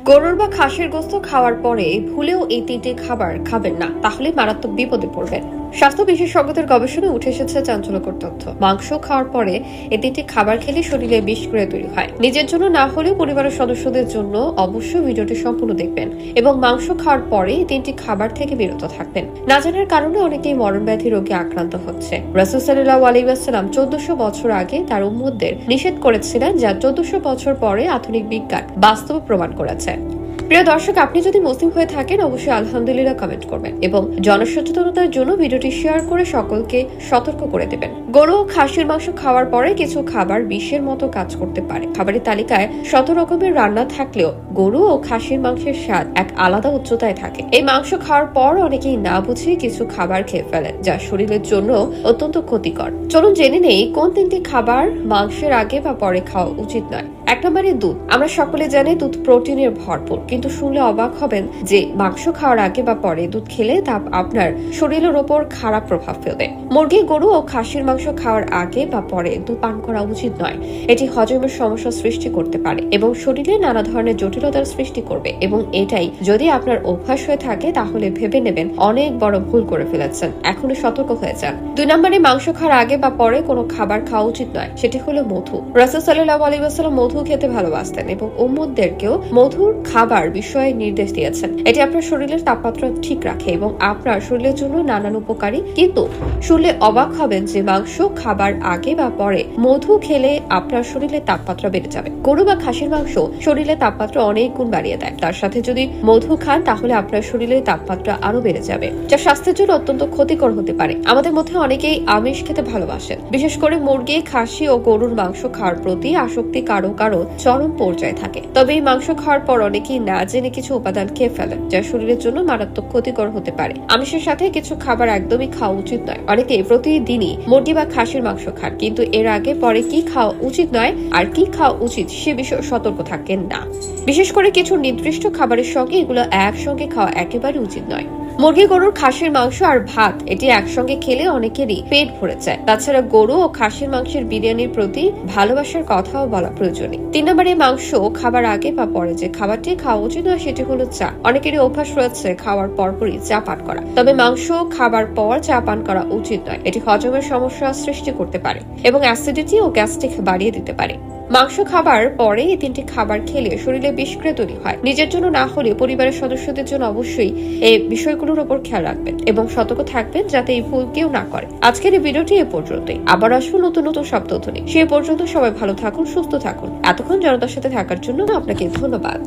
গরুর বা খাসির গোশত খাওয়ার পরে ভুলেও এই তিনটি খাবার খাবেন না, তাহলে মারাত্মক বিপদে পড়বেন। স্বাস্থ্য বিশেষজ্ঞদের গবেষণায় উঠে এসেছে চাঞ্চল্যকর তথ্য। মাংস খাওয়ার পরে এই তিনটি খাবার খেলে শরীরে বিষক্রিয়া তৈরি হয়। নিজের জন্য না হলেও পরিবারের সদস্যদের জন্য অবশ্যই ভিডিওটি সম্পূর্ণ দেখবেন এবং মাংস খাওয়ার পরে এই তিনটি খাবার থেকে বিরত থাকবেন। না জানার কারণে অনেকেই মরণব্যাধি রোগে আক্রান্ত হচ্ছে। রাসূল সাল্লাল্লাহু আলাইহি ওয়াসাল্লাম 1400 বছর আগে তার উম্মতদের নিষেধ করেছিলেন, যা 1400 বছর পরে আধুনিক বিজ্ঞান বাস্তবে প্রমাণ করেছে। প্রিয় দর্শক, আপনি যদি মুসলিম হয়ে থাকেন অবশ্যই আলহামদুলিল্লাহ কমেন্ট করবেন এবং জনসচেতনতার জন্য ভিডিওটি শেয়ার করে সকলকে সতর্ক করে দেবেন। গরু ও খাসির মাংস খাওয়ার পরে কিছু খাবার বিষের মতো কাজ করতে পারে। খাবারের তালিকায় 100 রকমের রান্না থাকলেও গরু ও খাসির মাংসের স্বাদ এক আলাদা উচ্চতায় থাকে। এই মাংস খাওয়ার পর অনেকেই না বুঝে কিছু খাবার খেয়ে ফেলেন, যা শরীরের জন্য অত্যন্ত ক্ষতিকর। চলুন জেনে নেই কোন তিনটি খাবার মাংসের আগে বা পরে খাওয়া উচিত নয়। 1 নম্বরে দুধ। আমরা সকলে জানি দুধ প্রোটিনের ভরপুর, কিন্তু শুনলে অবাক হবেন যে মাংস খাওয়ার আগে বা পরে দুধ খেলে তা আপনার শরীরের উপর খারাপ প্রভাব ফেলবে। মুরগি, গরু ও খাসির মাংস খাওয়ার আগে বা পরে দুধ পান করা উচিত নয়। এটি হজমের সমস্যা সৃষ্টি করতে পারে এবং শরীরে নানা ধরনের জটিলতার সৃষ্টি করবে, এবং এটাই যদি আপনার অভ্যাস হয়ে থাকে তাহলে ভেবে নেবেন অনেক বড় ভুল করে ফেলেছেন। এখনই সতর্ক হয়ে যান। 2 নম্বরে মাংস খাওয়ার আগে বা পরে কোনো খাবার খাওয়া উচিত নয়, সেটি হলো মধু। রাসূল সাল্লাল্লাহু আলাইহি ওয়াসাল্লাম মধু খেতে ভালোবাসতেন এবং উম্মতদেরকেও মধুর খাবার বিষয়ে নির্দেশ দিয়েছেন। এটি আপনার শরীরের তাপমাত্রা ঠিক রাখে এবং আপনার শরীরের জন্য নানান উপকারী। কিন্তু শুনলে অবাক হবেন যে মাংস খাবার আগে বা পরে মধু খেলে আপনার শরীরের তাপমাত্রা বেড়ে যাবে। গরু বা খাসির মাংস শরীরের তাপমাত্রা অনেক গুণ বাড়িয়ে দেয়। তার সাথে যদি মধু খান তাহলে আপনার শরীরের তাপমাত্রা আরো বেড়ে যাবে, যা স্বাস্থ্যের জন্য অত্যন্ত ক্ষতিকর হতে পারে। আমাদের মধ্যে অনেকেই আমিষ খেতে ভালোবাসেন, বিশেষ করে মুরগি, খাসি ও গরুর মাংস খাওয়ার প্রতি আসক্তি কারো কারো চরম পর্যায়ে থাকে। তবে এই মাংস খাওয়ার পর অনেকেই না জেনে কিছু উপাদান খেয়ে ফেলেন, যা শরীরের জন্য মারাত্মক ক্ষতিকর হতে পারে। আমিষের সাথে কিছু খাবার একদমই খাওয়া উচিত নয়। অনেকে প্রতিদিনই মুরগি বা খাসির মাংস খান, কিন্তু এর আগে পরে কি খাওয়া উচিত নয় আর কি খাওয়া উচিত সে বিষয়ে সতর্ক থাকেন না। বিশেষ করে কিছু নির্দিষ্ট খাবারের সঙ্গে এগুলো একসঙ্গে খাওয়া একেবারে উচিত নয়। মুরগি, গরুর, খাসির মাংস আর ভাত এটি একসঙ্গে খেলে অনেকেরই পেট ভরে যায়। তাছাড়া গরু ও খাসির মাংসের বিরিয়ানির প্রতি ভালোবাসার কথাও বলা প্রয়োজনীয়। 3 নম্বরে মাংস খাবার আগে বা পরে যে খাবারটি খাওয়া উচিত নয় সেটি হলো চা। অনেকেরই অভ্যাস রয়েছে খাওয়ার পরপরই চা পান করা, তবে মাংস খাবার পর চা পান করা উচিত নয়। এটি হজমের সমস্যা সৃষ্টি করতে পারে এবং অ্যাসিডিটি ও গ্যাস্ট্রিক বাড়িয়ে দিতে পারে। মাংস খাবার পরে এই তিনটি খাবার খেলে শরীরে বিষক্রিয়া তৈরি হয়। নিজের জন্য না হলে পরিবারের সদস্যদের জন্য অবশ্যই এই বিষয়গুলোর উপর খেয়াল রাখবেন এবং সতর্ক থাকবেন যাতে এই ভুল কেউ না করে। আজকের এই ভিডিওটি এ পর্যন্তই। আবার আসবো নতুন নতুন সব তথ্য নিয়ে। সে পর্যন্ত সবাই ভালো থাকুন, সুস্থ থাকুন। এতক্ষণ জনতার সাথে থাকার জন্য আপনাকে ধন্যবাদ।